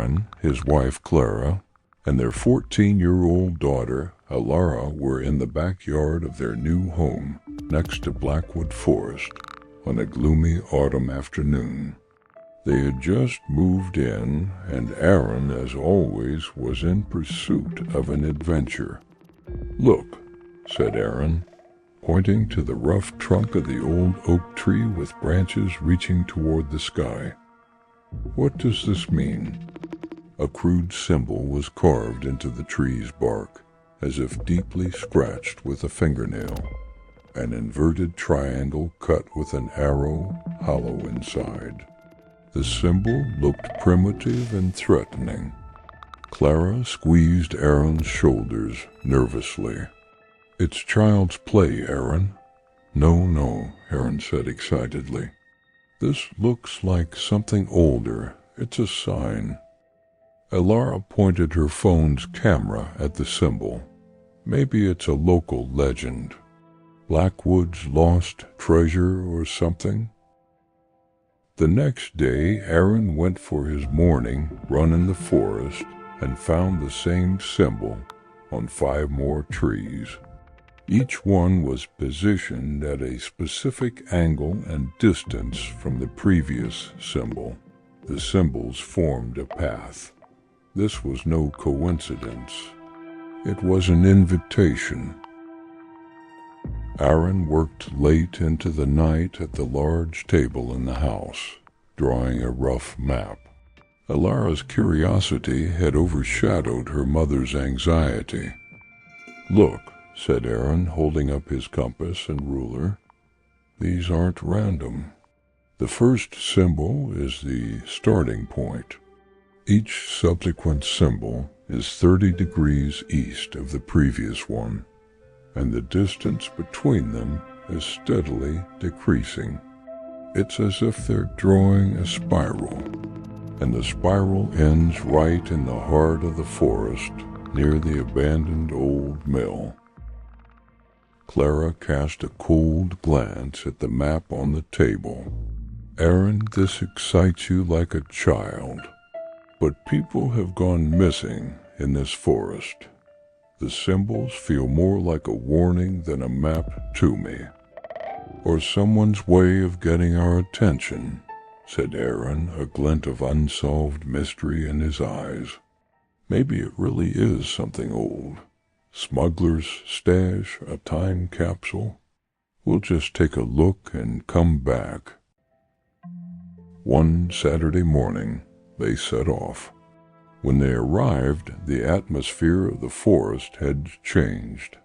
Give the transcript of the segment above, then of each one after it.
Aaron, his wife Clara, and their 14-year-old daughter Alara were in the backyard of their new home next to Blackwood Forest on a gloomy autumn afternoon. They had just moved in, and Aaron, as always, was in pursuit of an adventure. "Look," said Aaron, pointing to the rough trunk of the old oak tree with branches reaching toward the sky. "What does this mean?" A crude symbol was carved into the tree's bark, as if deeply scratched with a fingernail. An inverted triangle cut with an arrow hollow inside. The symbol looked primitive and threatening. Clara squeezed Aaron's shoulders nervously. "It's child's play, Aaron." No, Aaron said excitedly. "This looks like something older. It's a sign." Alara pointed her phone's camera at the symbol. "Maybe it's a local legend. Blackwood's lost treasure or something." The next day, Aaron went for his morning run in the forest and found the same symbol on 5 more trees. Each one was positioned at a specific angle and distance from the previous symbol. The symbols formed a path. This was no coincidence. It was an invitation. Aaron worked late into the night at the large table in the house, drawing a rough map. Alara's curiosity had overshadowed her mother's anxiety. "Look," said Aaron, holding up his compass and ruler. "These aren't random. The first symbol is the starting point. Each subsequent symbol is 30 degrees east of the previous one, and the distance between them is steadily decreasing. It's as if they're drawing a spiral, and the spiral ends right in the heart of the forest near the abandoned old mill." Clara cast a cold glance at the map on the table. "Aaron, this excites you like a child. But people have gone missing in this forest. The symbols feel more like a warning than a map to me. Or someone's way of getting our attention," said Aaron, a glint of unsolved mystery in his eyes. "Maybe it really is something old. Smuggler's stash, a time capsule. We'll just take a look and come back." One Saturday morning, they set off. When they arrived, the atmosphere of the forest had changed.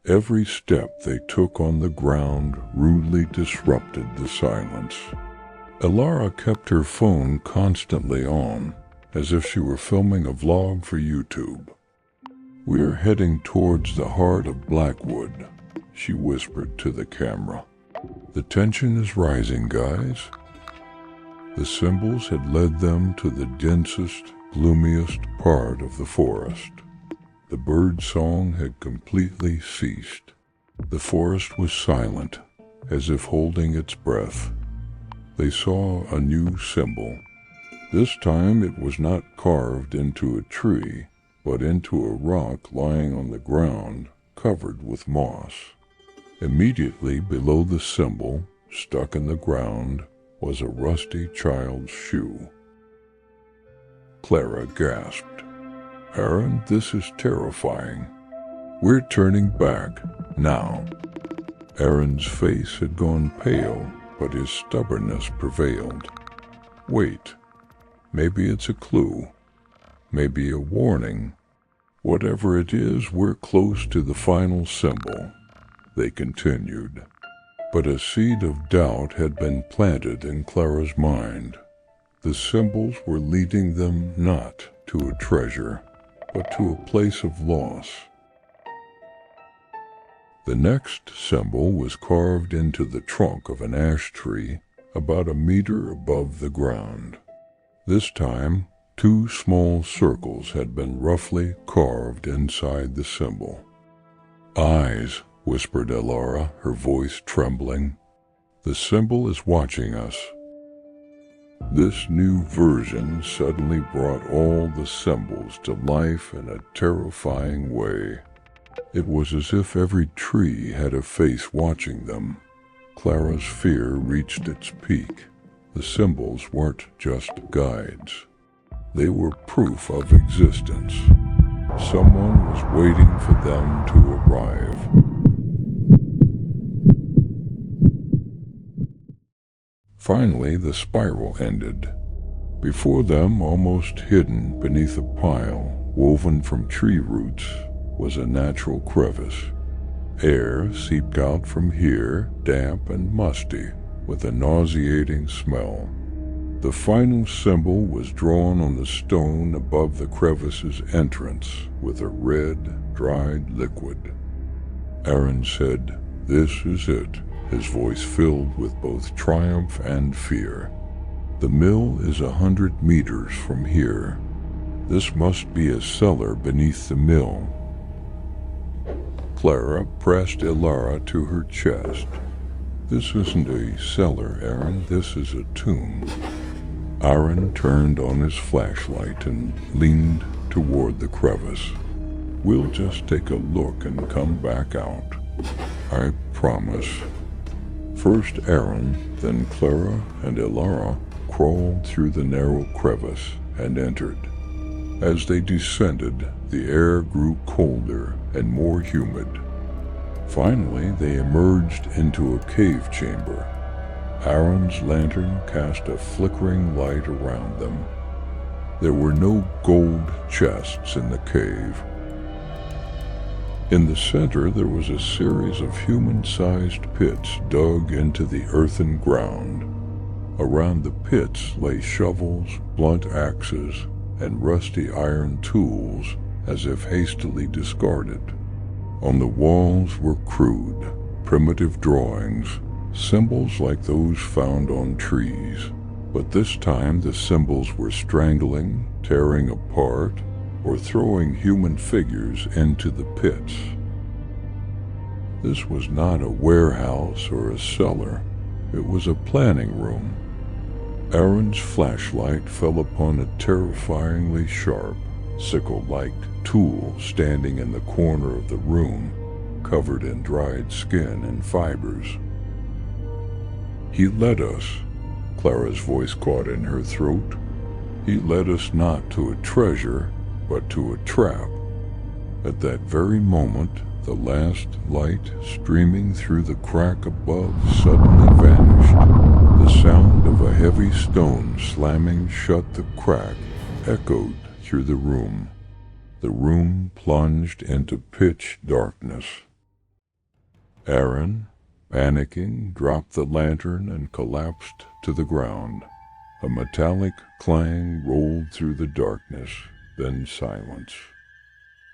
Every step they took on the ground rudely disrupted the silence. Alara kept her phone constantly on, as if she were filming a vlog for YouTube. "We're heading towards the heart of Blackwood," she whispered to the camera. "The tension is rising, guys." The symbols had led them to the densest, gloomiest part of the forest. The bird song had completely ceased. The forest was silent, as if holding its breath. They saw a new symbol. This time it was not carved into a tree, but into a rock lying on the ground, covered with moss. Immediately below the symbol, stuck in the ground, was a rusty child's shoe. Clara gasped. "Aaron, this is terrifying. We're turning back, now." Aaron's face had gone pale, but his stubbornness prevailed. "Wait. Maybe it's a clue. Maybe a warning. Whatever it is, we're close to the final symbol," they continued. But a seed of doubt had been planted in Clara's mind. The symbols were leading them not to a treasure, but to a place of loss. The next symbol was carved into the trunk of an ash tree about a meter above the ground. This time, 2 small circles had been roughly carved inside the symbol. "Eyes," whispered Alara, her voice trembling. "The symbol is watching us." This new version suddenly brought all the symbols to life in a terrifying way. It was as if every tree had a face watching them. Clara's fear reached its peak. The symbols weren't just guides. They were proof of existence. Someone was waiting for them to arrive. Finally, the spiral ended. Before them, almost hidden beneath a pile woven from tree roots, was a natural crevice. Air seeped out from here, damp and musty, with a nauseating smell. The final symbol was drawn on the stone above the crevice's entrance with a red, dried liquid. Aaron said, "This is it," his voice filled with both triumph and fear. "The mill is 100 meters from here. This must be a cellar beneath the mill." Clara pressed Ilara to her chest. "This isn't a cellar, Aaron. This is a tomb." Aaron turned on his flashlight and leaned toward the crevice. "We'll just take a look and come back out. I promise." First Aaron, then Clara and Ilara crawled through the narrow crevice and entered. As they descended, the air grew colder and more humid. Finally, they emerged into a cave chamber. Aaron's lantern cast a flickering light around them. There were no gold chests in the cave. In the center, there was a series of human-sized pits dug into the earthen ground. Around the pits lay shovels, blunt axes, and rusty iron tools, as if hastily discarded. On the walls were crude, primitive drawings, symbols like those found on trees. But this time the symbols were strangling, tearing apart, or throwing human figures into the pits. This was not a warehouse or a cellar. It was a planning room. Aaron's flashlight fell upon a terrifyingly sharp, sickle-like tool standing in the corner of the room, covered in dried skin and fibers. "He led us," Clara's voice caught in her throat. "He led us not to a treasure, but to a trap." At that very moment, the last light streaming through the crack above suddenly vanished. The sound of a heavy stone slamming shut the crack echoed through the room. The room plunged into pitch darkness. Aaron, panicking, dropped the lantern and collapsed to the ground. A metallic clang rolled through the darkness, then silence.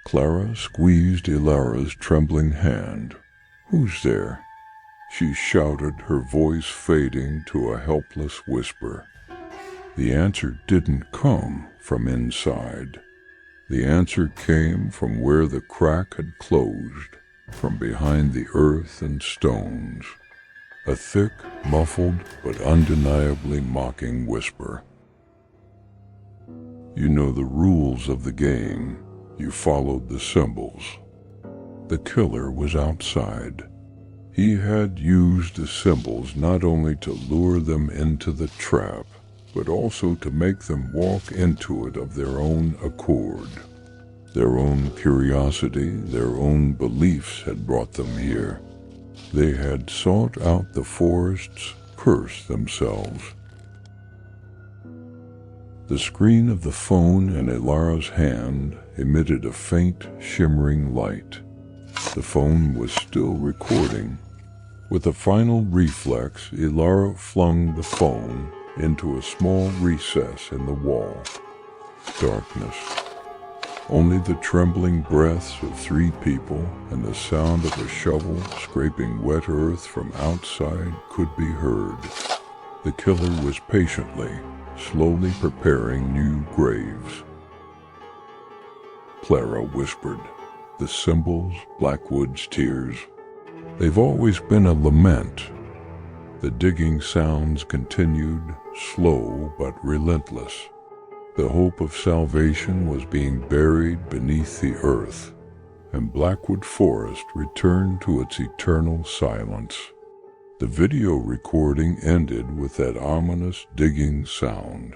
Clara squeezed Ilara's trembling hand. "Who's there?" she shouted, her voice fading to a helpless whisper. The answer didn't come from inside. The answer came from where the crack had closed, from behind the earth and stones. A thick, muffled, but undeniably mocking whisper. "You know the rules of the game. You followed the symbols." The killer was outside. He had used the symbols not only to lure them into the trap, but also to make them walk into it of their own accord. Their own curiosity, their own beliefs had brought them here. They had sought out the forest's curse themselves. The screen of the phone in Ilara's hand emitted a faint, shimmering light. The phone was still recording. With a final reflex, Ilara flung the phone into a small recess in the wall. Darkness. Only the trembling breaths of 3 people and the sound of a shovel scraping wet earth from outside could be heard. The killer was patiently, slowly preparing new graves. Clara whispered, "The symbols, Blackwood's tears. They've always been a lament. The digging sounds continued, slow but relentless. The hope of salvation was being buried beneath the earth, and Blackwood Forest returned to its eternal silence. The video recording ended with that ominous digging sound.